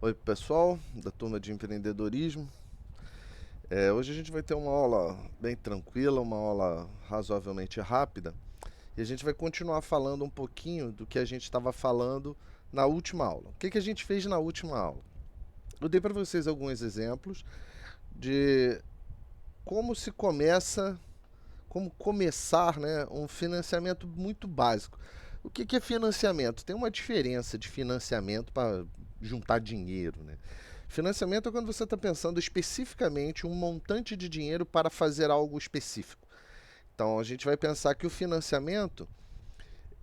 Oi pessoal, da turma de empreendedorismo. Hoje a gente vai ter uma aula bem tranquila, uma aula razoavelmente rápida, e a gente vai continuar falando um pouquinho do que a gente estava falando na última aula. O que a gente fez na última aula? Eu dei para vocês alguns exemplos de como se começa, como começar, né, um financiamento muito básico. O que é financiamento? Tem uma diferença de financiamento para juntar dinheiro, né? Financiamento é quando você está pensando especificamente um montante de dinheiro para fazer algo específico. Então a gente vai pensar que o financiamento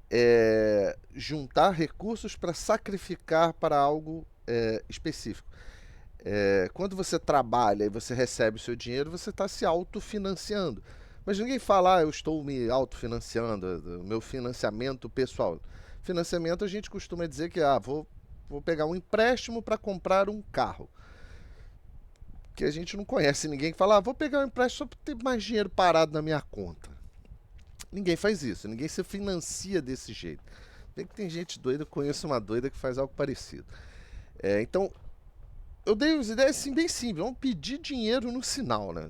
é juntar recursos para sacrificar para algo específico. Quando você trabalha e você recebe o seu dinheiro, você está se autofinanciando. Mas ninguém fala, eu estou me autofinanciando, o meu financiamento pessoal. Financiamento a gente costuma dizer que vou pegar um empréstimo para comprar um carro. Que a gente não conhece ninguém que fala, vou pegar um empréstimo só para ter mais dinheiro parado na minha conta. Ninguém faz isso, ninguém se financia desse jeito. Bem que tem gente doida, eu conheço uma doida que faz algo parecido. Então, eu dei as ideias assim, bem simples, vamos pedir dinheiro no sinal, né?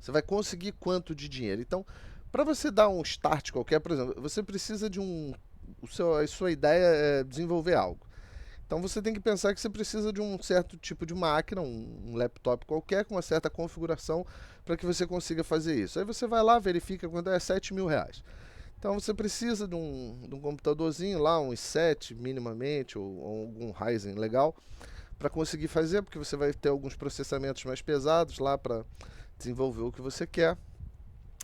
Você vai conseguir quanto de dinheiro? Então, para você dar um start qualquer, por exemplo, você precisa de a sua ideia é desenvolver algo. Então você tem que pensar que você precisa de um certo tipo de máquina, um laptop qualquer, com uma certa configuração para que você consiga fazer isso. Aí você vai lá, verifica quanto é R$ 7.000. Então você precisa de um computadorzinho lá, um i7 minimamente, ou algum Ryzen legal, para conseguir fazer, porque você vai ter alguns processamentos mais pesados lá para desenvolver o que você quer.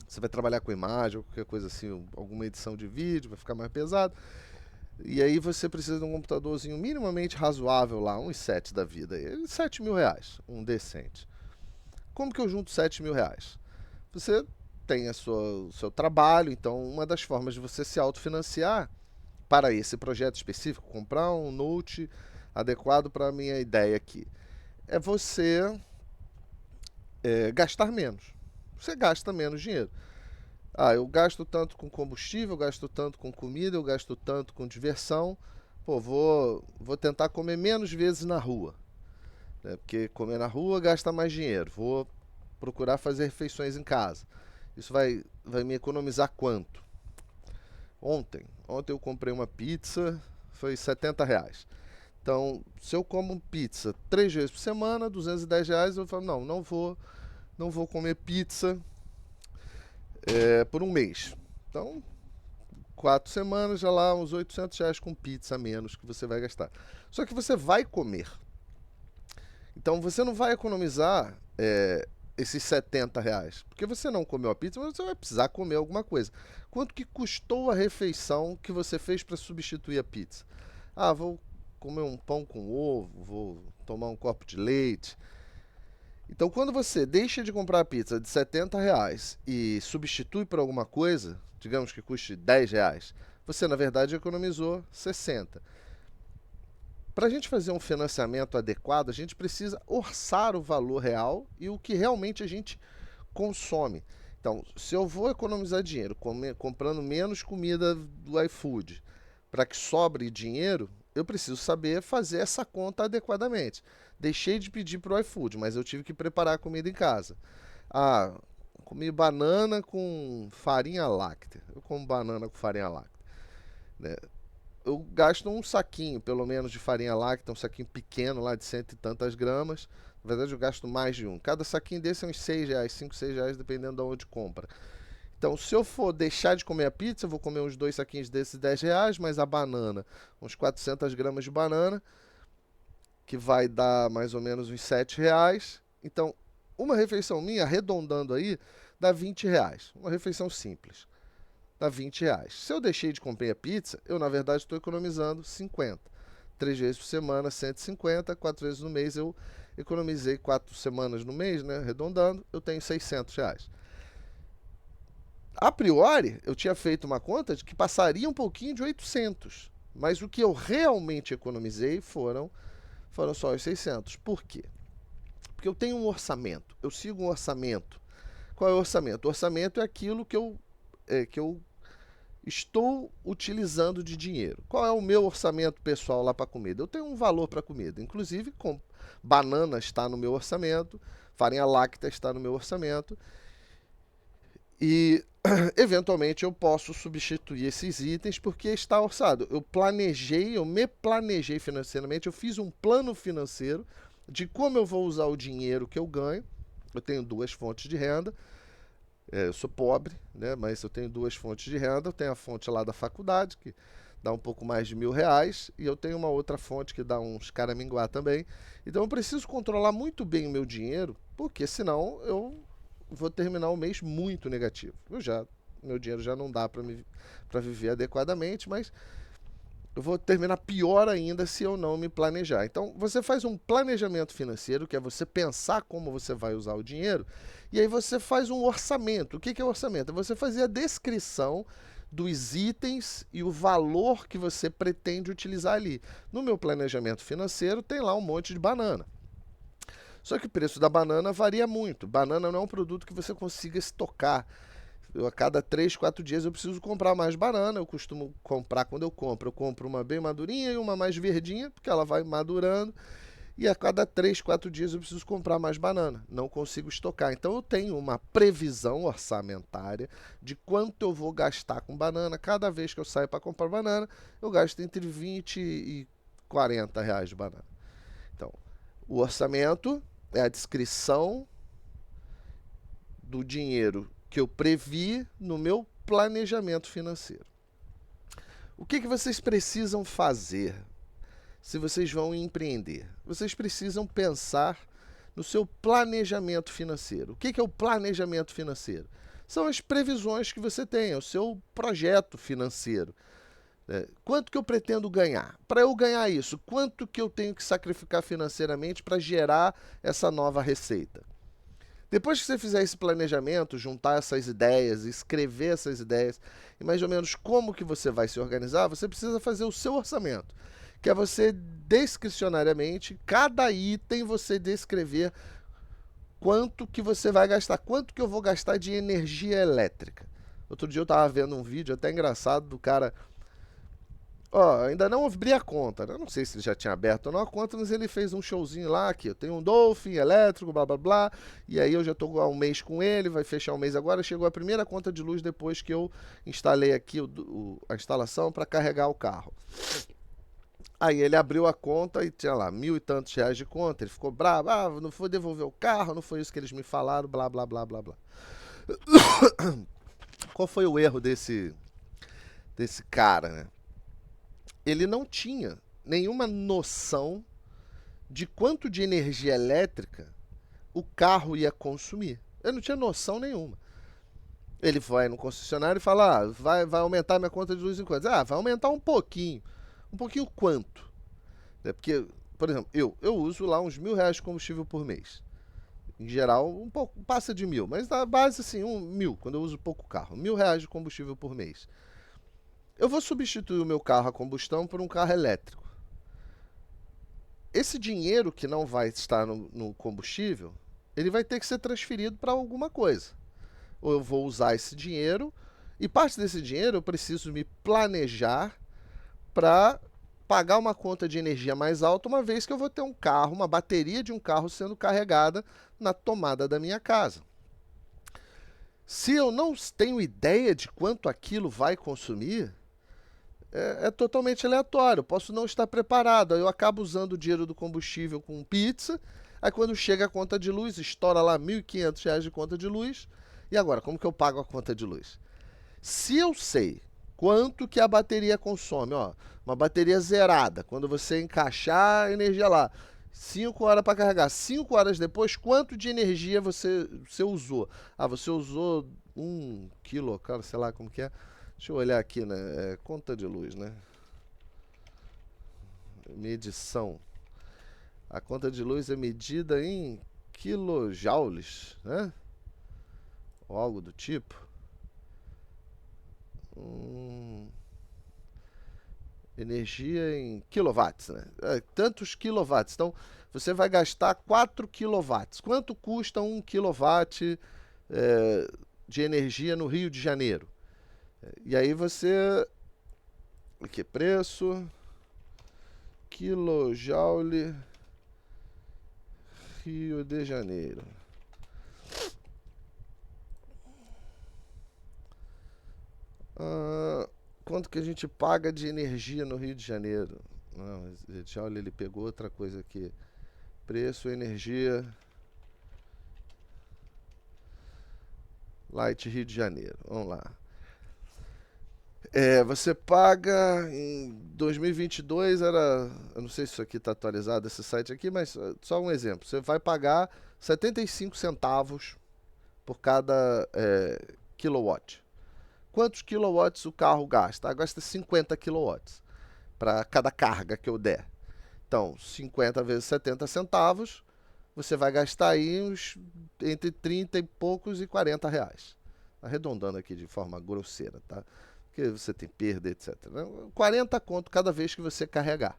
Você vai trabalhar com imagem ou qualquer coisa assim, alguma edição de vídeo, vai ficar mais pesado. E aí você precisa de um computadorzinho minimamente razoável lá, um i7 da vida. R$ 7.000, um decente. Como que eu junto R$ 7.000? Você tem o seu trabalho, então uma das formas de você se autofinanciar para esse projeto específico, comprar um note adequado para a minha ideia aqui, é você gastar menos. Você gasta menos dinheiro. Eu gasto tanto com combustível, eu gasto tanto com comida, eu gasto tanto com diversão. Pô, vou tentar comer menos vezes na rua, né? Porque comer na rua gasta mais dinheiro. Vou procurar fazer refeições em casa. Isso vai me economizar quanto? Ontem eu comprei uma pizza, foi R$ 70. Então, se eu como pizza 3 vezes por semana, R$ 210, eu falo, não vou comer pizza por um mês. Então, 4 semanas, já lá uns R$ 800 com pizza a menos que você vai gastar. Só que você vai comer. Então você não vai economizar esses R$ 70. Porque você não comeu a pizza, mas você vai precisar comer alguma coisa. Quanto que custou a refeição que você fez para substituir a pizza? Vou comer um pão com ovo, vou tomar um copo de leite. Então, quando você deixa de comprar a pizza de R$ 70 e substitui por alguma coisa, digamos que custe R$ 10, você na verdade economizou 60. Para a gente fazer um financiamento adequado, a gente precisa orçar o valor real e o que realmente a gente consome. Então, se eu vou economizar dinheiro comprando menos comida do iFood para que sobre dinheiro, eu preciso saber fazer essa conta adequadamente. Deixei de pedir para o iFood, mas eu tive que preparar a comida em casa. Ah, comi banana com farinha láctea. Eu como banana com farinha láctea, né? Eu gasto um saquinho, pelo menos, de farinha láctea, um saquinho pequeno lá de cento e tantas gramas. Na verdade, eu gasto mais de um. Cada saquinho desse é uns R$ 6, 5, R$ 6, dependendo de onde compra. Então, se eu for deixar de comer a pizza, eu vou comer uns dois saquinhos desses de R$ 10, mais a banana, uns 400 gramas de banana, que vai dar mais ou menos uns R$ 7. Então, uma refeição minha, arredondando aí, dá R$ 20. Uma refeição simples dá R$ 20. Se eu deixei de comer a pizza, eu na verdade estou economizando 50. 3 vezes por semana, 150. 4 vezes no mês eu economizei 4 semanas no mês, né? Arredondando, eu tenho R$ 600. A priori, eu tinha feito uma conta de que passaria um pouquinho de 800. Mas o que eu realmente economizei foram só os 600. Por quê? Porque eu tenho um orçamento. Eu sigo um orçamento. Qual é o orçamento? O orçamento é aquilo que eu estou utilizando de dinheiro? Qual é o meu orçamento pessoal lá para comida? Eu tenho um valor para comida, inclusive banana está no meu orçamento, farinha láctea está no meu orçamento, e eventualmente eu posso substituir esses itens porque está orçado. Eu me planejei financeiramente, eu fiz um plano financeiro de como eu vou usar o dinheiro que eu ganho. Eu tenho duas fontes de renda. Eu sou pobre, né? Mas eu tenho duas fontes de renda. Eu tenho a fonte lá da faculdade, que dá um pouco mais de R$ 1.000, e eu tenho uma outra fonte que dá uns caraminguá também. Então eu preciso controlar muito bem o meu dinheiro, porque senão eu vou terminar o mês muito negativo. Meu dinheiro já não dá para viver adequadamente, mas eu vou terminar pior ainda se eu não me planejar. Então, você faz um planejamento financeiro, que é você pensar como você vai usar o dinheiro, e aí você faz um orçamento. O que é orçamento? É você fazer a descrição dos itens e o valor que você pretende utilizar ali. No meu planejamento financeiro tem lá um monte de banana. Só que o preço da banana varia muito. Banana não é um produto que você consiga estocar. A cada 3, 4 dias eu preciso comprar mais banana. Eu costumo comprar quando eu compro uma bem madurinha e uma mais verdinha, porque ela vai madurando. E a cada 3, 4 dias eu preciso comprar mais banana. Não consigo estocar. Então eu tenho uma previsão orçamentária de quanto eu vou gastar com banana. Cada vez que eu saio para comprar banana, eu gasto entre 20 e R$ 40 de banana. Então, o orçamento é a descrição do dinheiro que eu previ no meu planejamento financeiro. O que vocês precisam fazer se vocês vão empreender? Vocês precisam pensar no seu planejamento financeiro. O que é o planejamento financeiro? São as previsões que você tem, é o seu projeto financeiro. Quanto que eu pretendo ganhar? Para eu ganhar isso, quanto que eu tenho que sacrificar financeiramente para gerar essa nova receita? Depois que você fizer esse planejamento, juntar essas ideias, escrever essas ideias e mais ou menos como que você vai se organizar, você precisa fazer o seu orçamento, que é você discricionariamente, cada item você descrever quanto que você vai gastar, quanto que eu vou gastar de energia elétrica. Outro dia eu estava vendo um vídeo até engraçado do cara. Ainda não abri a conta. Eu não sei se ele já tinha aberto ou não a conta, mas ele fez um showzinho lá, que eu tenho um Dolphin elétrico, blá blá blá. E aí eu já estou há um mês com ele, vai fechar um mês agora. Chegou a primeira conta de luz depois que eu instalei aqui a instalação para carregar o carro. Aí ele abriu a conta e tinha lá R$ 1.000 e tantos de conta. Ele ficou bravo, não foi devolver o carro, não foi isso que eles me falaram, blá blá blá blá blá. Qual foi o erro desse cara, né? Ele não tinha nenhuma noção de quanto de energia elétrica o carro ia consumir. Ele não tinha noção nenhuma. Ele vai no concessionário e fala, vai aumentar minha conta de luz em quanto? Vai aumentar um pouquinho. Um pouquinho quanto? Porque, por exemplo, eu uso lá uns R$ 1.000 de combustível por mês. Em geral, um pouco, passa de 1.000, mas na base assim, 1.000, quando eu uso pouco carro. R$ 1.000 de combustível por mês. Eu vou substituir o meu carro a combustão por um carro elétrico. Esse dinheiro que não vai estar no combustível, ele vai ter que ser transferido para alguma coisa. Ou eu vou usar esse dinheiro, e parte desse dinheiro eu preciso me planejar para pagar uma conta de energia mais alta, uma vez que eu vou ter um carro, uma bateria de um carro sendo carregada na tomada da minha casa. Se eu não tenho ideia de quanto aquilo vai consumir, é totalmente aleatório. Eu posso não estar preparado. Aí eu acabo usando o dinheiro do combustível com pizza. Aí quando chega a conta de luz, estoura lá R$ 1.500 de conta de luz. E agora, como que eu pago a conta de luz? Se eu sei quanto que a bateria consome, uma bateria zerada, quando você encaixar a energia lá, 5 horas para carregar, 5 horas depois, quanto de energia você usou? Você usou 1 quilo, cara, sei lá como que é. Deixa eu olhar aqui, né? Conta de luz, né? Medição. A conta de luz é medida em quilojoules, né? Ou algo do tipo. Energia em quilowatts, né? Tantos quilowatts. Então, você vai gastar 4 quilowatts. Quanto custa 1 quilowatt de energia no Rio de Janeiro? E aí você... Aqui, preço, quilojoule, Rio de Janeiro. Quanto que a gente paga de energia no Rio de Janeiro? Não, joule ele pegou outra coisa aqui. Preço, energia, Light Rio de Janeiro. Vamos lá. Você paga em 2022 era, eu não sei se isso aqui está atualizado esse site aqui, mas só um exemplo. Você vai pagar 75 centavos por cada kilowatt. Quantos kilowatts o carro gasta? Gasta 50 kilowatts para cada carga que eu der. Então, 50 vezes 70 centavos, você vai gastar aí entre 30 e poucos e 40 reais. Arredondando aqui de forma grosseira, tá? Porque você tem perda, etc. 40 conto cada vez que você carregar.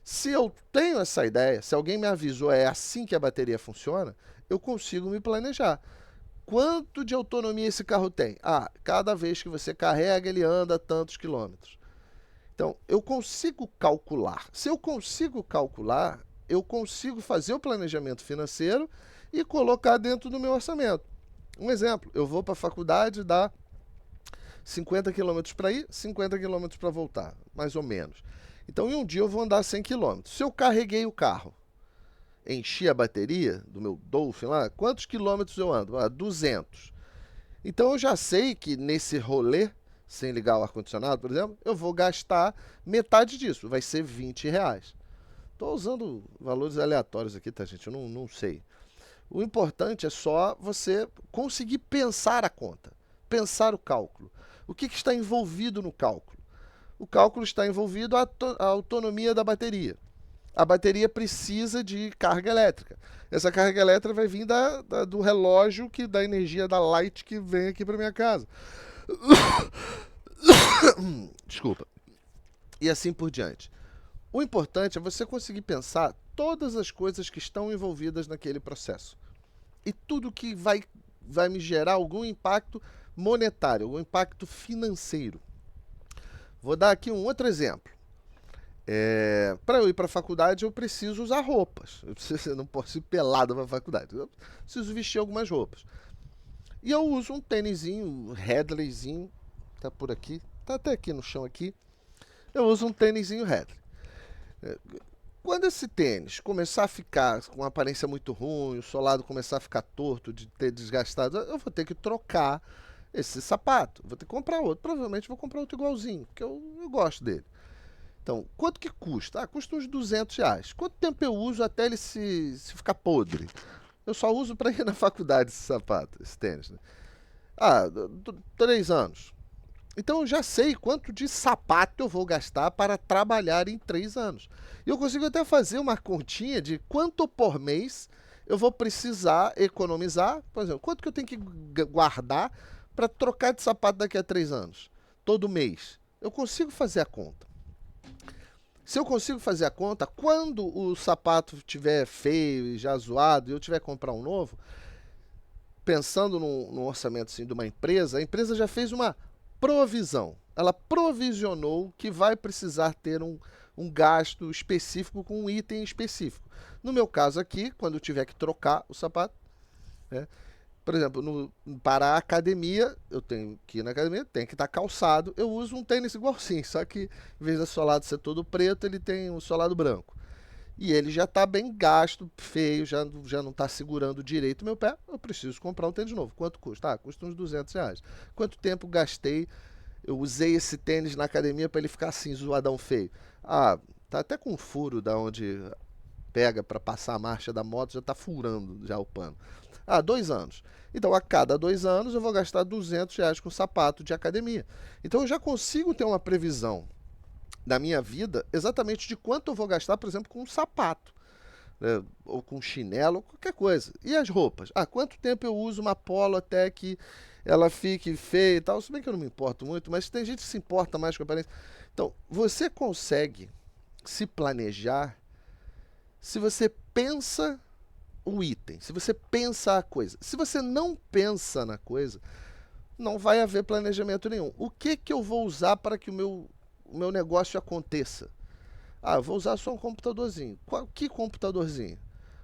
Se eu tenho essa ideia, se alguém me avisou, é assim que a bateria funciona, eu consigo me planejar. Quanto de autonomia esse carro tem? Cada vez que você carrega, ele anda tantos quilômetros. Então, eu consigo calcular. Se eu consigo calcular, eu consigo fazer o planejamento financeiro e colocar dentro do meu orçamento. Um exemplo, eu vou para a faculdade, dá 50 km para ir, 50 km para voltar, mais ou menos. Então, em um dia eu vou andar 100 km. Se eu carreguei o carro, enchi a bateria do meu Dolphin lá, quantos quilômetros eu ando? 200. Então, eu já sei que nesse rolê, sem ligar o ar-condicionado, por exemplo, eu vou gastar metade disso, vai ser 20 reais. Estou usando valores aleatórios aqui, tá, gente? Eu não sei. O importante é só você conseguir pensar a conta, pensar o cálculo. O que está envolvido no cálculo? O cálculo está envolvido a autonomia da bateria. A bateria precisa de carga elétrica. Essa carga elétrica vai vir do relógio, da energia da Light que vem aqui para minha casa. Desculpa. E assim por diante. O importante é você conseguir pensar todas as coisas que estão envolvidas naquele processo. E tudo que vai me gerar algum impacto monetário, algum impacto financeiro. Vou dar aqui um outro exemplo. Para eu ir para a faculdade, eu preciso usar roupas. Eu não posso ir pelado para a faculdade. Eu preciso vestir algumas roupas. E eu uso um tênisinho, um Headleyzinho. Tá por aqui. Tá até aqui no chão aqui. Eu uso um tênisinho Headley. Quando esse tênis começar a ficar com uma aparência muito ruim, o solado começar a ficar torto, de ter desgastado, eu vou ter que trocar esse sapato. Vou ter que comprar outro. Provavelmente vou comprar outro igualzinho, porque eu gosto dele. Então, quanto que custa? Custa uns 200 reais. Quanto tempo eu uso até ele se ficar podre? Eu só uso para ir na faculdade esse sapato, esse tênis. Né? 3 anos. Então eu já sei quanto de sapato eu vou gastar para trabalhar em 3 anos. E eu consigo até fazer uma continha de quanto por mês eu vou precisar economizar. Por exemplo, quanto que eu tenho que guardar para trocar de sapato daqui a 3 anos? Todo mês. Eu consigo fazer a conta. Se eu consigo fazer a conta, quando o sapato estiver feio e já zoado e eu tiver que comprar um novo, pensando no orçamento assim, de uma empresa, a empresa já fez uma provisão. Ela provisionou que vai precisar ter um gasto específico com um item específico. No meu caso aqui, quando eu tiver que trocar o sapato, né? Por exemplo, para a academia, eu tenho que ir na academia, tem que estar calçado. Eu uso um tênis igualzinho, só que em vez do solado ser todo preto, ele tem um solado branco. E ele já está bem gasto, feio, já não está segurando direito o meu pé. Eu preciso comprar um tênis novo. Quanto custa? Custa uns 200 reais. Quanto tempo gastei? Eu usei esse tênis na academia para ele ficar assim, zoadão feio. Tá até com um furo da onde pega para passar a marcha da moto, já está furando já o pano. 2 anos. Então, a cada 2 anos, eu vou gastar 200 reais com sapato de academia. Então, eu já consigo ter uma previsão da minha vida exatamente de quanto eu vou gastar, por exemplo, com um sapato, né? Ou com chinelo, ou qualquer coisa. E as roupas? Quanto tempo eu uso uma polo até que ela fique feia e tal? Se bem que eu não me importo muito, mas tem gente que se importa mais com a aparência. Então, você consegue se planejar se você pensa o item, se você pensa a coisa. Se você não pensa na coisa, não vai haver planejamento nenhum. O que que eu vou usar para que o meu negócio aconteça? Ah, eu vou usar só um computadorzinho. Que computadorzinho?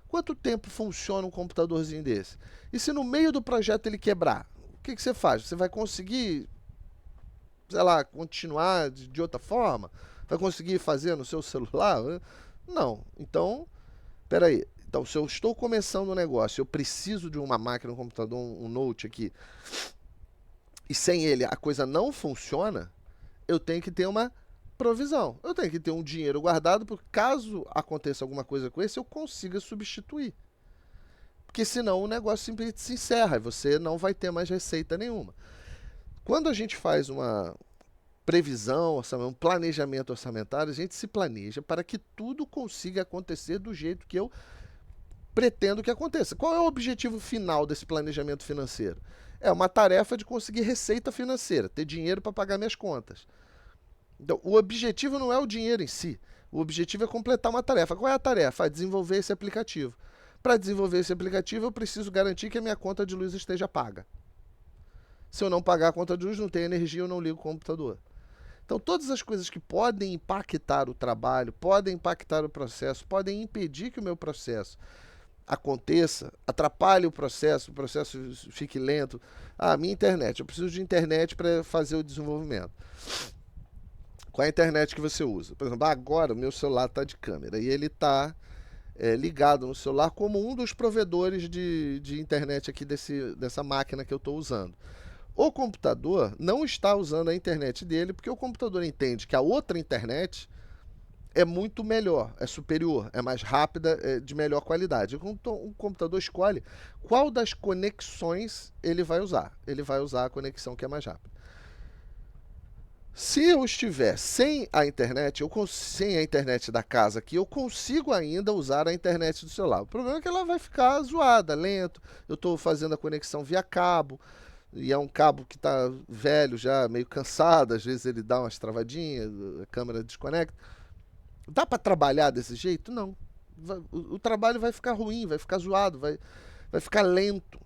Quanto tempo funciona um computadorzinho desse? E se no meio do projeto ele quebrar? O que que você faz? Você vai conseguir, sei lá, continuar de outra forma? Vai conseguir fazer no seu celular? Não. Então, peraí. Então, se eu estou começando um negócio, eu preciso de uma máquina, um computador, um note aqui, e sem ele a coisa não funciona, eu tenho que ter uma provisão. Eu tenho que ter um dinheiro guardado, porque caso aconteça alguma coisa com esse, eu consiga substituir. Porque senão o negócio simplesmente se encerra e você não vai ter mais receita nenhuma. Quando a gente faz uma previsão, um planejamento orçamentário, a gente se planeja para que tudo consiga acontecer do jeito que eu pretendo que aconteça. Qual é o objetivo final desse planejamento financeiro? É uma tarefa de conseguir receita financeira, ter dinheiro para pagar minhas contas. Então, o objetivo não é o dinheiro em si. O objetivo é completar uma tarefa. Qual é a tarefa? Desenvolver esse aplicativo. Para desenvolver esse aplicativo, eu preciso garantir que a minha conta de luz esteja paga. Se eu não pagar a conta de luz, não tem energia, eu não ligo o computador. Então, todas as coisas que podem impactar o trabalho, podem impactar o processo, podem impedir que o meu processo aconteça, atrapalhe o processo fique lento. Ah, minha internet, eu preciso de internet para fazer o desenvolvimento. Qual é a internet que você usa? Por exemplo, agora o meu celular está de câmera e ele está ligado no celular como um dos provedores de internet aqui dessa máquina que eu estou usando. O computador não está usando a internet dele porque o computador entende que a outra internet é muito melhor, é superior, é mais rápida, é de melhor qualidade. O computador escolhe qual das conexões ele vai usar. Ele vai usar a conexão que é mais rápida. Se eu estiver sem a internet, sem a internet da casa aqui, eu consigo ainda usar a internet do celular. O problema é que ela vai ficar zoada, lento. Eu estou fazendo a conexão via cabo, e é um cabo que está velho já, meio cansado, às vezes ele dá umas travadinhas, a câmera desconecta. Dá para trabalhar desse jeito? Não. O trabalho vai ficar ruim, vai ficar zoado, vai ficar lento.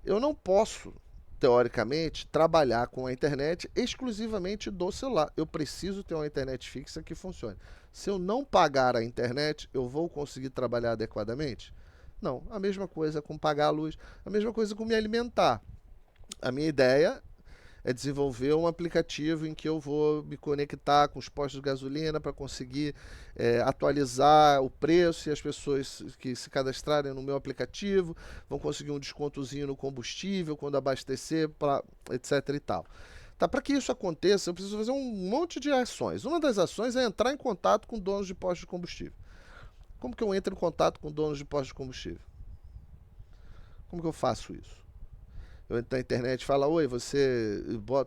Eu não posso, teoricamente, trabalhar com a internet exclusivamente do celular. Eu preciso ter uma internet fixa que funcione. Se eu não pagar a internet, eu vou conseguir trabalhar adequadamente? Não. A mesma coisa com pagar a luz, a mesma coisa com me alimentar. A minha ideia é desenvolver um aplicativo em que eu vou me conectar com os postos de gasolina para conseguir atualizar o preço, e as pessoas que se cadastrarem no meu aplicativo vão conseguir um descontozinho no combustível quando abastecer, etc e tal. Tá, para que isso aconteça, eu preciso fazer um monte de ações. Uma das ações é entrar em contato com donos de postos de combustível. Como que eu entro em contato com donos de postos de combustível? Como que eu faço isso? Eu entro na internet e falo, oi, você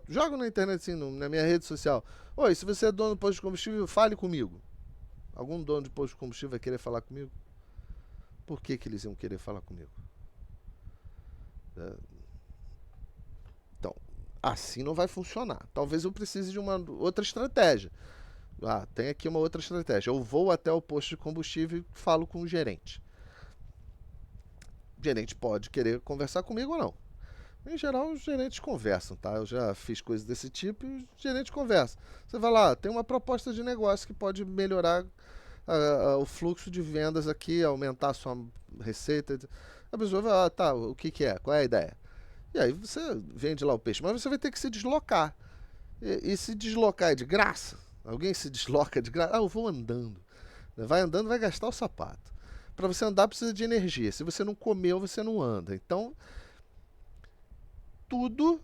joga na internet assim, na minha rede social. Oi, se você é dono de posto de combustível, fale comigo. Algum dono de posto de combustível vai querer falar comigo? Por que eles iam querer falar comigo? Então, assim não vai funcionar. Talvez eu precise de uma outra estratégia. Ah, tem aqui uma outra estratégia. Eu vou até o posto de combustível e falo com o gerente. O gerente pode querer conversar comigo ou não. Em geral, os gerentes conversam, tá? Eu já fiz coisas desse tipo e os gerentes conversam. Você vai lá, tem uma proposta de negócio que pode melhorar o fluxo de vendas aqui, aumentar a sua receita. A pessoa vai, tá, o que que é? Qual é a ideia? E aí você vende lá o peixe, mas você vai ter que se deslocar. E se deslocar é de graça? Alguém se desloca de graça? Ah, eu vou andando. Vai andando, vai gastar o sapato. Para você andar precisa de energia. Se você não comeu, você não anda. Então, tudo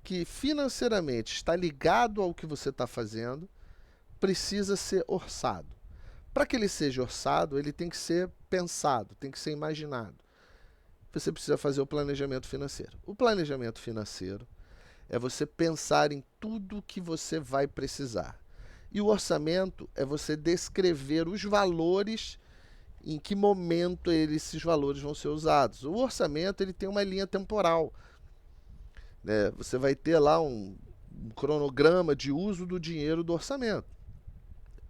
que financeiramente está ligado ao que você está fazendo precisa ser orçado. Para que ele seja orçado, ele tem que ser pensado, tem que ser imaginado. Você precisa fazer o planejamento financeiro. O planejamento financeiro é você pensar em tudo que você vai precisar. E o orçamento é você descrever os valores, em que momento esses valores vão ser usados. O orçamento ele tem uma linha temporal. Você vai ter lá um cronograma de uso do dinheiro do orçamento.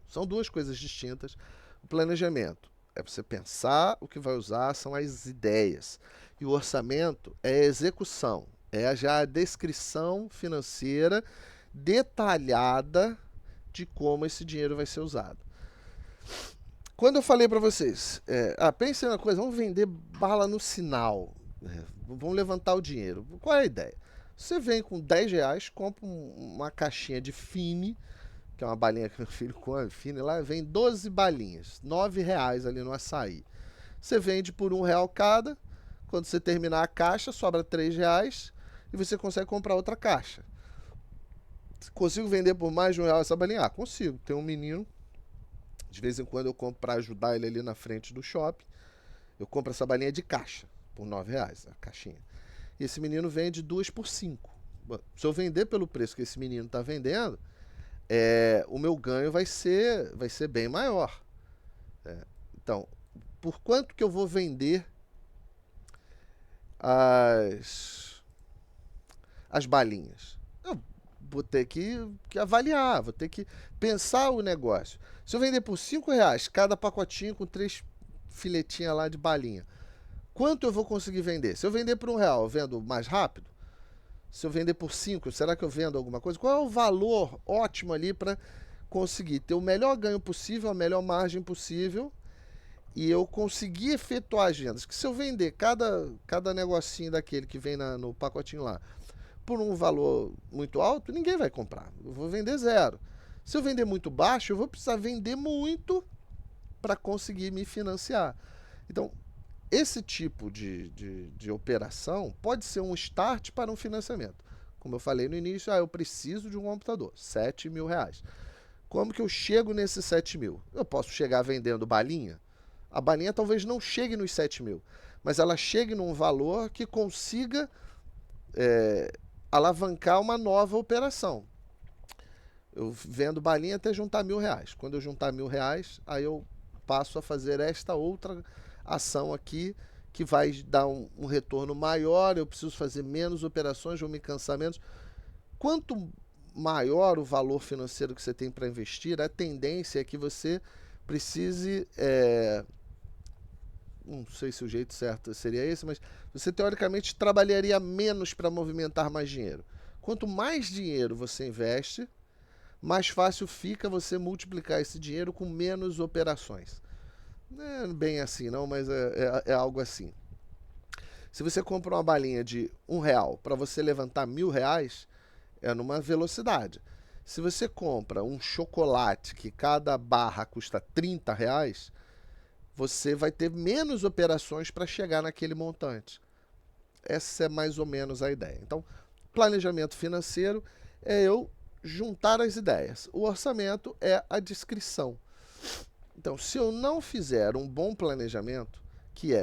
São duas coisas distintas. O planejamento é você pensar o que vai usar, são as ideias. E o orçamento é a execução. É já a descrição financeira detalhada de como esse dinheiro vai ser usado. Quando eu falei para vocês, pensem na coisa, vamos vender bala no sinal, vamos levantar o dinheiro. Qual é a ideia? Você vem com R$ 10, compra uma caixinha de Fine, que é uma balinha que meu filho come, Fine lá, vem 12 balinhas, R$ 9 ali no açaí. Você vende por R$ 1 cada, quando você terminar a caixa, sobra R$ 3 e você consegue comprar outra caixa. Consigo vender por mais de R$ 1 essa balinha? Ah, consigo. Tem um menino, de vez em quando eu compro para ajudar ele ali na frente do shopping. Eu compro essa balinha de caixa por R$ 9, a caixinha. E esse menino vende 2 por 5. Se eu vender pelo preço que esse menino está vendendo, o meu ganho vai ser bem maior. Então, por quanto que eu vou vender as balinhas? Eu vou ter que avaliar, vou ter que pensar o negócio. Se eu vender por R$ 5 cada pacotinho com 3 filetinhas lá de balinha, quanto eu vou conseguir vender? Se eu vender por R$ 1, eu vendo mais rápido? Se eu vender por 5, será que eu vendo alguma coisa? Qual é o valor ótimo ali para conseguir ter o melhor ganho possível, a melhor margem possível e eu conseguir efetuar as vendas? Que se eu vender cada negocinho daquele que vem no pacotinho lá por um valor muito alto, ninguém vai comprar. Eu vou vender zero. Se eu vender muito baixo, eu vou precisar vender muito para conseguir me financiar. Então, esse tipo de operação pode ser um start para um financiamento. Como eu falei no início, eu preciso de um computador, R$ 7.000. Como que eu chego nesses 7 mil? Eu posso chegar vendendo balinha? A balinha talvez não chegue nos 7 mil, mas ela chegue num valor que consiga alavancar uma nova operação. Eu vendo balinha até juntar R$ 1.000. Quando eu juntar R$ 1.000, aí eu passo a fazer esta outra ação aqui que vai dar um retorno maior, eu preciso fazer menos operações, vou me cansar menos. Quanto maior o valor financeiro que você tem para investir, a tendência é que você precise, não sei se o jeito certo seria esse, mas você teoricamente trabalharia menos para movimentar mais dinheiro. Quanto mais dinheiro você investe, mais fácil fica você multiplicar esse dinheiro com menos operações. Não é bem assim não, mas é algo assim. Se você compra uma balinha de R$ 1 para você levantar R$ 1.000, é numa velocidade. Se você compra um chocolate que cada barra custa R$ 30, você vai ter menos operações para chegar naquele montante. Essa é mais ou menos a ideia. Então, planejamento financeiro é eu juntar as ideias. O orçamento é a descrição. Então, se eu não fizer um bom planejamento,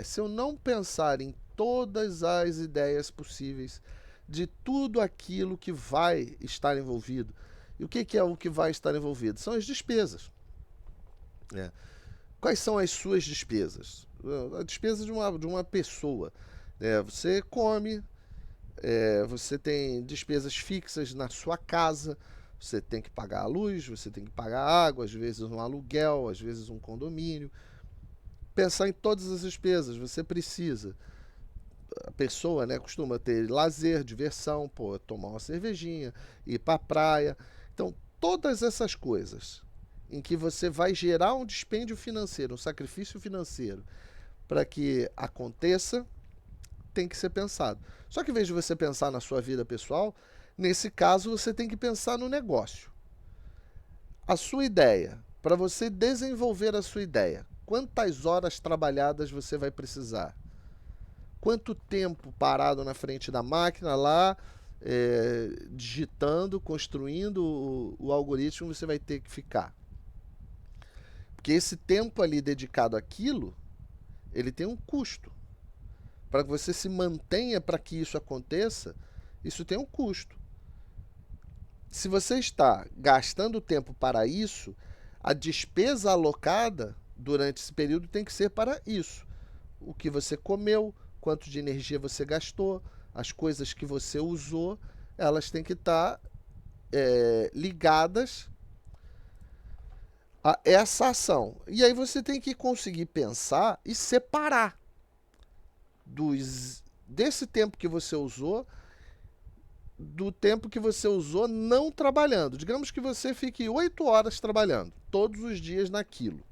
se eu não pensar em todas as ideias possíveis de tudo aquilo que vai estar envolvido. E o que é o que vai estar envolvido? São as despesas. Quais são as suas despesas? A despesa de uma pessoa. Você come, você tem despesas fixas na sua casa, você tem que pagar a luz, você tem que pagar a água, às vezes um aluguel, às vezes um condomínio. Pensar em todas as despesas, você precisa. A pessoa, costuma ter lazer, diversão, tomar uma cervejinha, ir para a praia. Então, todas essas coisas em que você vai gerar um dispêndio financeiro, um sacrifício financeiro para que aconteça, tem que ser pensado. Só que em vez de você pensar na sua vida pessoal, nesse caso você tem que pensar no negócio. A sua ideia, para você desenvolver a sua ideia, quantas horas trabalhadas você vai precisar? Quanto tempo parado na frente da máquina lá, digitando, construindo o algoritmo você vai ter que ficar? Porque esse tempo ali dedicado àquilo, ele tem um custo. Para que você se mantenha para que isso aconteça, isso tem um custo. Se você está gastando tempo para isso, a despesa alocada durante esse período tem que ser para isso. O que você comeu, quanto de energia você gastou, as coisas que você usou, elas têm que estar ligadas a essa ação. E aí você tem que conseguir pensar e separar desse tempo que você usou do tempo que você usou não trabalhando. Digamos que você fique 8 horas trabalhando, todos os dias naquilo.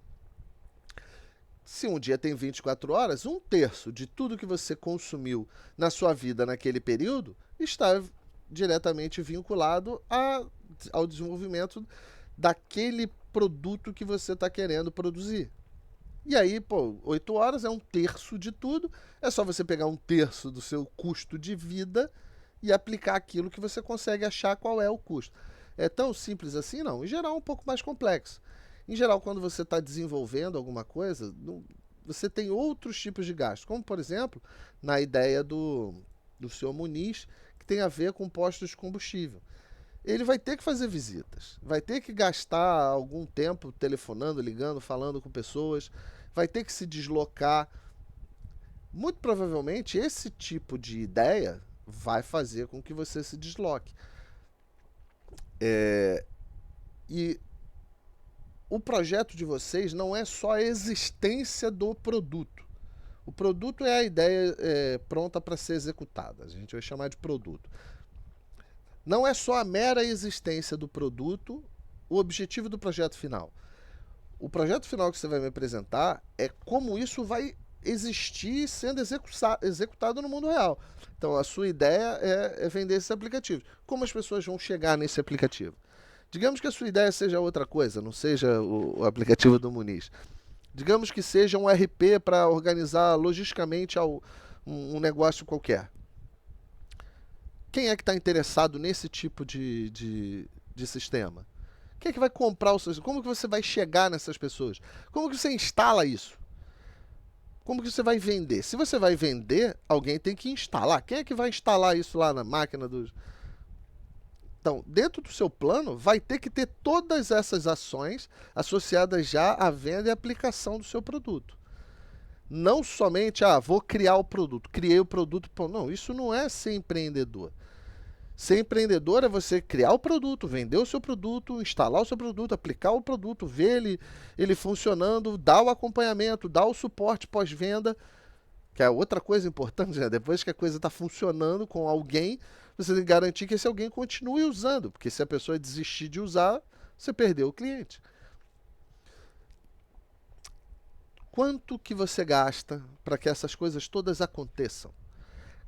Se um dia tem 24 horas, um terço de tudo que você consumiu na sua vida naquele período está diretamente vinculado ao desenvolvimento daquele produto que você está querendo produzir. E aí, 8 horas é um terço de tudo. É só você pegar um terço do seu custo de vida e aplicar aquilo que você consegue achar qual é o custo. É tão simples assim? Não. Em geral, é um pouco mais complexo. Em geral, quando você está desenvolvendo alguma coisa, você tem outros tipos de gastos. Como, por exemplo, na ideia do senhor Muniz, que tem a ver com postos de combustível. Ele vai ter que fazer visitas, vai ter que gastar algum tempo telefonando, ligando, falando com pessoas, vai ter que se deslocar. Muito provavelmente esse tipo de ideia vai fazer com que você se desloque. E o projeto de vocês não é só a existência do produto. O produto é a ideia pronta para ser executada. A gente vai chamar de produto. Não é só a mera existência do produto o objetivo do projeto final. O projeto final que você vai me apresentar é como isso vai existir sendo executado no mundo real. Então, a sua ideia é vender esse aplicativo. Como as pessoas vão chegar nesse aplicativo? Digamos que a sua ideia seja outra coisa, não seja o aplicativo do Muniz. Digamos que seja um RP para organizar logisticamente um negócio qualquer. Quem é que está interessado nesse tipo de sistema? Quem é que vai comprar o seu? Como que você vai chegar nessas pessoas? Como que você instala isso? Como que você vai vender? Se você vai vender, alguém tem que instalar. Quem é que vai instalar isso lá na máquina dos... Então, dentro do seu plano, vai ter que ter todas essas ações associadas já à venda e aplicação do seu produto. Não somente, vou criar o produto, criei o produto. Não, isso não é ser empreendedor. Ser empreendedor é você criar o produto, vender o seu produto, instalar o seu produto, aplicar o produto, ver ele funcionando, dar o acompanhamento, dar o suporte pós-venda, que é outra coisa importante, né? Depois que a coisa está funcionando com alguém, você tem que garantir que esse alguém continue usando, porque se a pessoa desistir de usar, você perdeu o cliente. Quanto que você gasta para que essas coisas todas aconteçam?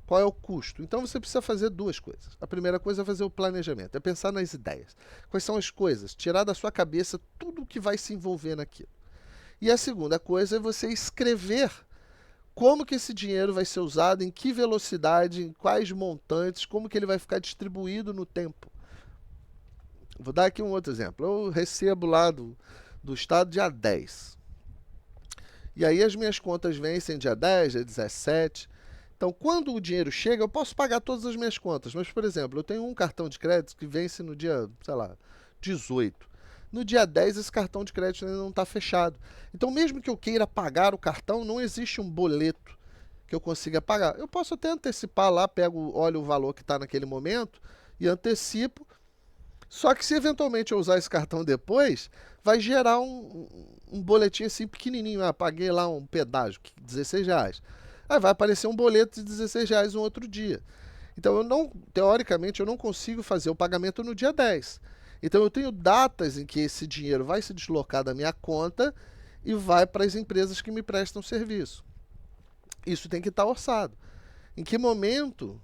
Qual é o custo? Então você precisa fazer duas coisas. A primeira coisa é fazer o planejamento, é pensar nas ideias. Quais são as coisas? Tirar da sua cabeça tudo o que vai se envolver naquilo. E a segunda coisa é você escrever como que esse dinheiro vai ser usado, em que velocidade, em quais montantes, como que ele vai ficar distribuído no tempo. Vou dar aqui um outro exemplo. Eu recebo lá do estado dia 10. E aí as minhas contas vencem dia 10, dia 17. Então, quando o dinheiro chega, eu posso pagar todas as minhas contas. Mas, por exemplo, eu tenho um cartão de crédito que vence no dia, 18. No dia 10, esse cartão de crédito ainda não está fechado. Então, mesmo que eu queira pagar o cartão, não existe um boleto que eu consiga pagar. Eu posso até antecipar lá, olho o valor que está naquele momento e antecipo. Só que se eventualmente eu usar esse cartão depois, vai gerar um boletim assim pequenininho. Paguei lá um pedágio, R$16. Aí vai aparecer um boleto de R$16 um outro dia. Então, teoricamente, eu não consigo fazer o pagamento no dia 10. Então, eu tenho datas em que esse dinheiro vai se deslocar da minha conta e vai para as empresas que me prestam serviço. Isso tem que estar orçado. Em que momento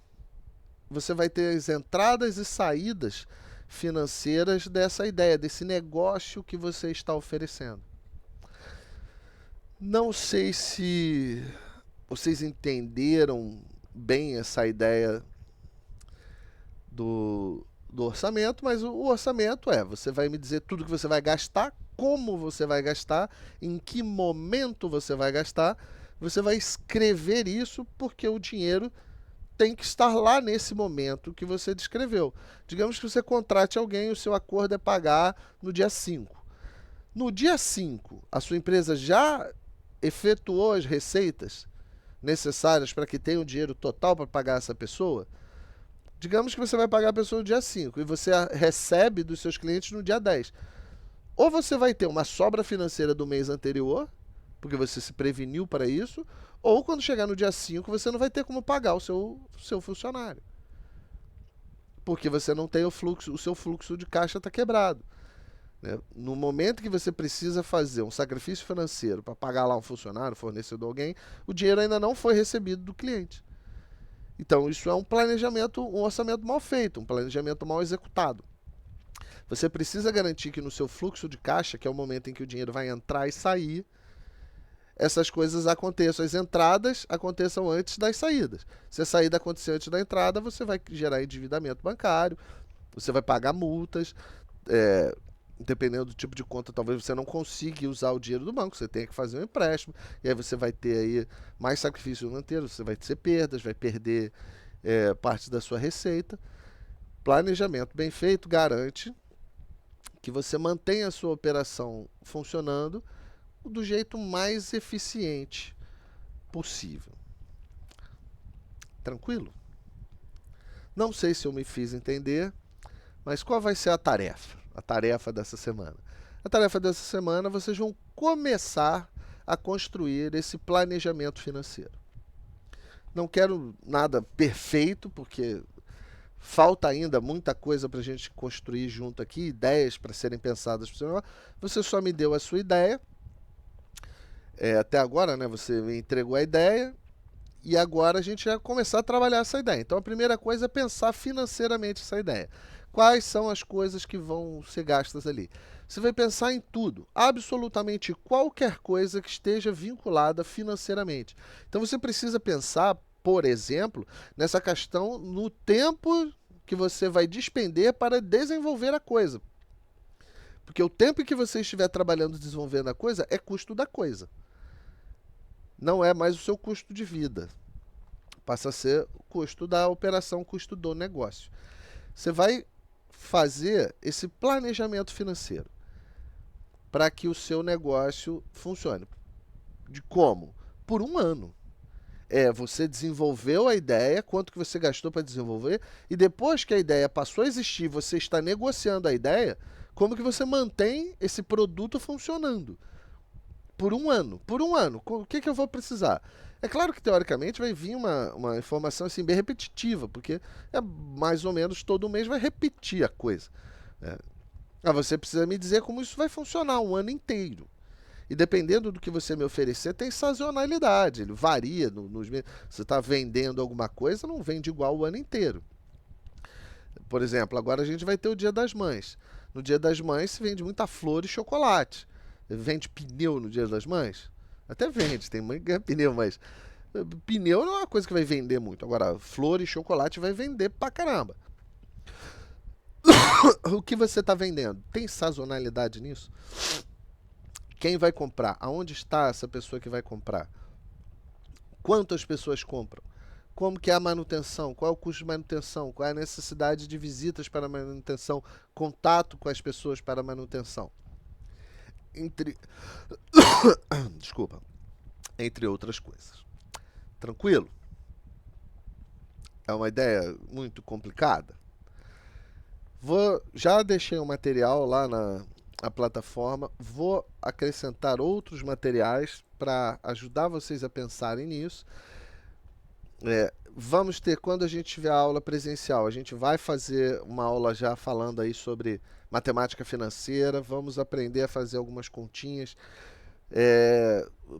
você vai ter as entradas e saídas financeiras dessa ideia, desse negócio que você está oferecendo? Não sei se vocês entenderam bem essa ideia do orçamento, mas o orçamento você vai me dizer tudo que você vai gastar, como você vai gastar, em que momento você vai gastar, você vai escrever isso porque o dinheiro tem que estar lá nesse momento que você descreveu. Digamos que você contrate alguém e o seu acordo é pagar no dia 5. No dia 5, a sua empresa já efetuou as receitas necessárias para que tenha o dinheiro total para pagar essa pessoa? Digamos que você vai pagar a pessoa no dia 5 e você recebe dos seus clientes no dia 10. Ou você vai ter uma sobra financeira do mês anterior, porque você se preveniu para isso, ou quando chegar no dia 5 você não vai ter como pagar o seu funcionário. porque você não tem o fluxo, o seu fluxo de caixa está quebrado, né? No momento que você precisa fazer um sacrifício financeiro para pagar lá um funcionário, fornecedor, alguém, o dinheiro ainda não foi recebido do cliente. Então isso é um planejamento, um orçamento mal feito, um planejamento mal executado. Você precisa garantir que no seu fluxo de caixa, que é o momento em que o dinheiro vai entrar e sair, essas coisas aconteçam, as entradas aconteçam antes das saídas. Se a saída acontecer antes da entrada, você vai gerar endividamento bancário, você vai pagar multas, dependendo do tipo de conta, talvez você não consiga usar o dinheiro do banco, você tenha que fazer um empréstimo, e aí você vai ter aí mais sacrifício financeiro, você vai ter perdas, vai perder parte da sua receita. Planejamento bem feito garante que você mantenha a sua operação funcionando do jeito mais eficiente possível. Tranquilo? Não sei se eu me fiz entender, mas qual vai ser a tarefa? A tarefa dessa semana. A tarefa dessa semana, vocês vão começar a construir esse planejamento financeiro. Não quero nada perfeito, porque falta ainda muita coisa para a gente construir junto aqui, ideias para serem pensadas por você. Você só me deu a sua ideia. Até agora, né, você me entregou a ideia e agora a gente vai começar a trabalhar essa ideia. Então a primeira coisa é pensar financeiramente essa ideia. Quais são as coisas que vão ser gastas ali? Você vai pensar em tudo, absolutamente qualquer coisa que esteja vinculada financeiramente. Então você precisa pensar, por exemplo, nessa questão no tempo que você vai despender para desenvolver a coisa. Porque o tempo que você estiver trabalhando desenvolvendo a coisa é custo da coisa. Não é mais o seu custo de vida. Passa a ser o custo da operação, o custo do negócio. Você vai fazer esse planejamento financeiro para que o seu negócio funcione. De como? Por um ano. Você desenvolveu a ideia, quanto que você gastou para desenvolver, e depois que a ideia passou a existir, você está negociando a ideia, como que você mantém esse produto funcionando? Por um ano. Por um ano. O que eu vou precisar? É claro que, teoricamente, vai vir uma informação assim, bem repetitiva, porque mais ou menos todo mês vai repetir a coisa. Você precisa me dizer como isso vai funcionar um ano inteiro. E dependendo do que você me oferecer, tem sazonalidade. Ele varia nos meses. Você está vendendo alguma coisa, não vende igual o ano inteiro. Por exemplo, agora a gente vai ter o Dia das Mães. No Dia das Mães se vende muita flor e chocolate. Vende pneu no Dia das Mães? Até vende, tem mãe que ganha pneu, mas pneu não é uma coisa que vai vender muito. Agora, flor e chocolate vai vender pra caramba. O que você está vendendo? Tem sazonalidade nisso? Quem vai comprar? Aonde está essa pessoa que vai comprar? Quantas pessoas compram? Como que é a manutenção? Qual é o custo de manutenção? Qual é a necessidade de visitas para a manutenção? Contato com as pessoas para a manutenção? Desculpa. Entre outras coisas. Tranquilo? É uma ideia muito complicada? Já deixei um material lá na plataforma, vou acrescentar outros materiais para ajudar vocês a pensarem nisso. Vamos ter, quando a gente tiver a aula presencial, a gente vai fazer uma aula já falando aí sobre matemática financeira, vamos aprender a fazer algumas continhas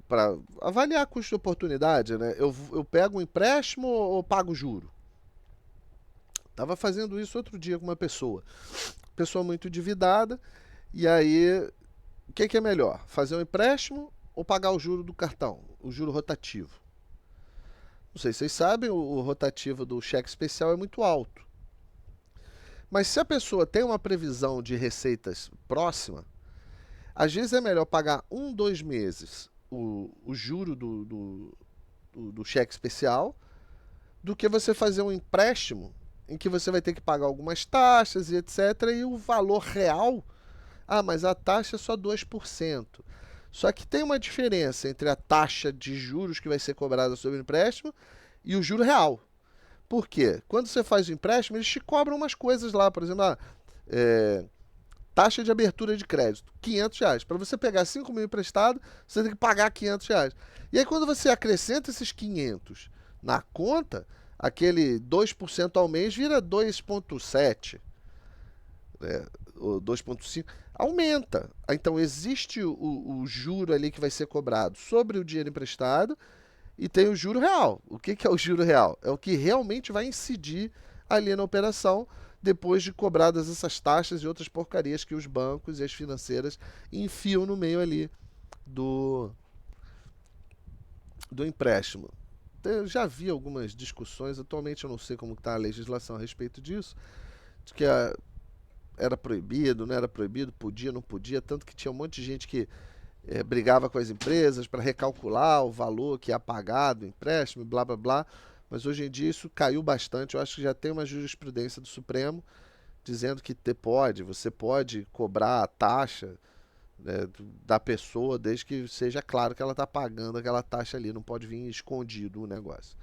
para avaliar custo de oportunidade, né? Eu pego um empréstimo ou pago juro? Estava fazendo isso outro dia com uma pessoa muito endividada, e aí o que é melhor? Fazer um empréstimo ou pagar o juro do cartão, o juro rotativo? Não sei se vocês sabem, o rotativo do cheque especial é muito alto. Mas se a pessoa tem uma previsão de receitas próxima, às vezes é melhor pagar 2 meses o juro do cheque especial do que você fazer um empréstimo em que você vai ter que pagar algumas taxas e etc. E o valor real, mas a taxa é só 2%. Só que tem uma diferença entre a taxa de juros que vai ser cobrada sobre o empréstimo e o juro real. Por quê? Quando você faz o empréstimo, eles te cobram umas coisas lá. Por exemplo, taxa de abertura de crédito, R$500. Para você pegar 5 mil emprestado, você tem que pagar R$500. E aí quando você acrescenta esses 500 na conta, aquele 2% ao mês vira 2,7%, né, ou 2,5%, aumenta. Então existe o juro ali que vai ser cobrado sobre o dinheiro emprestado e tem o juro real. O que é o juro real? É o que realmente vai incidir ali na operação depois de cobradas essas taxas e outras porcarias que os bancos e as financeiras enfiam no meio ali do, do empréstimo. Eu já vi algumas discussões, atualmente eu não sei como está a legislação a respeito disso, de que era proibido, não era proibido, podia, não podia, tanto que tinha um monte de gente que brigava com as empresas para recalcular o valor que ia pagar do empréstimo, blá blá blá, mas hoje em dia isso caiu bastante. Eu acho que já tem uma jurisprudência do Supremo dizendo que você pode cobrar a taxa, né, da pessoa, desde que seja claro que ela está pagando aquela taxa ali, não pode vir escondido o negócio.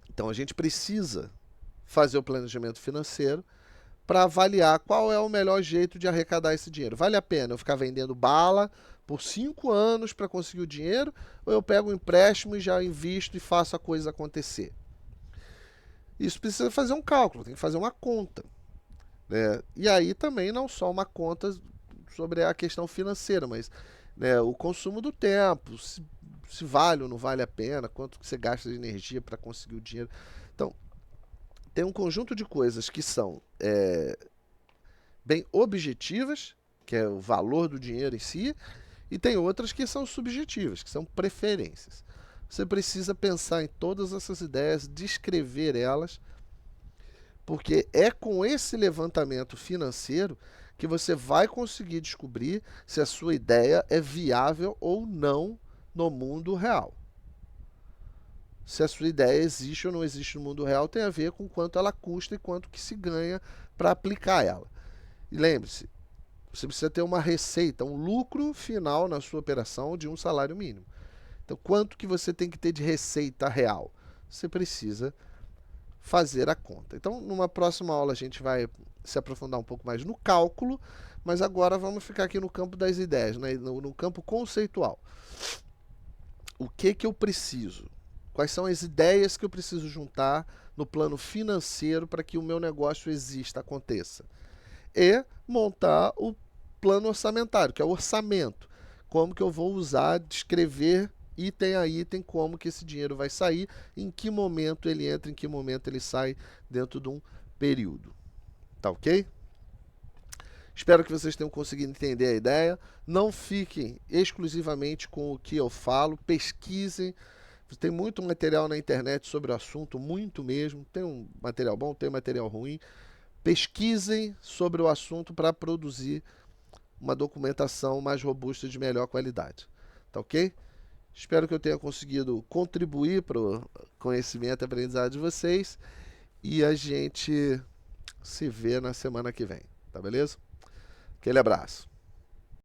Então a gente precisa fazer o planejamento financeiro para avaliar qual é o melhor jeito de arrecadar esse dinheiro. Vale a pena eu ficar vendendo bala por 5 anos para conseguir o dinheiro, ou eu pego um empréstimo e já invisto e faço a coisa acontecer? Isso precisa fazer um cálculo, tem que fazer uma conta, né? E aí também não só uma conta sobre a questão financeira, mas, né, o consumo do tempo, se vale ou não vale a pena, quanto que você gasta de energia para conseguir o dinheiro. Então, tem um conjunto de coisas que são bem objetivas, que é o valor do dinheiro em si, e tem outras que são subjetivas, que são preferências. Você precisa pensar em todas essas ideias, descrever elas, porque é com esse levantamento financeiro que você vai conseguir descobrir se a sua ideia é viável ou não no mundo real. Se a sua ideia existe ou não existe no mundo real tem a ver com quanto ela custa e quanto que se ganha para aplicar ela. E lembre-se, você precisa ter uma receita, um lucro final na sua operação de um salário mínimo. Então, quanto que você tem que ter de receita real? Você precisa fazer a conta. Então, numa próxima aula a gente vai se aprofundar um pouco mais no cálculo, mas agora vamos ficar aqui no campo das ideias, né? no campo conceitual. O que eu preciso? Quais são as ideias que eu preciso juntar no plano financeiro para que o meu negócio exista, aconteça? E montar o plano orçamentário, que é o orçamento. Como que eu vou usar, descrever item a item, como que esse dinheiro vai sair, em que momento ele entra, em que momento ele sai dentro de um período. Tá ok? Espero que vocês tenham conseguido entender a ideia. Não fiquem exclusivamente com o que eu falo, pesquisem. Tem muito material na internet sobre o assunto, muito mesmo. Tem um material bom, tem um material ruim. Pesquisem sobre o assunto para produzir uma documentação mais robusta e de melhor qualidade. Tá ok? Espero que eu tenha conseguido contribuir para o conhecimento e aprendizado de vocês. E a gente se vê na semana que vem. Tá beleza? Aquele abraço.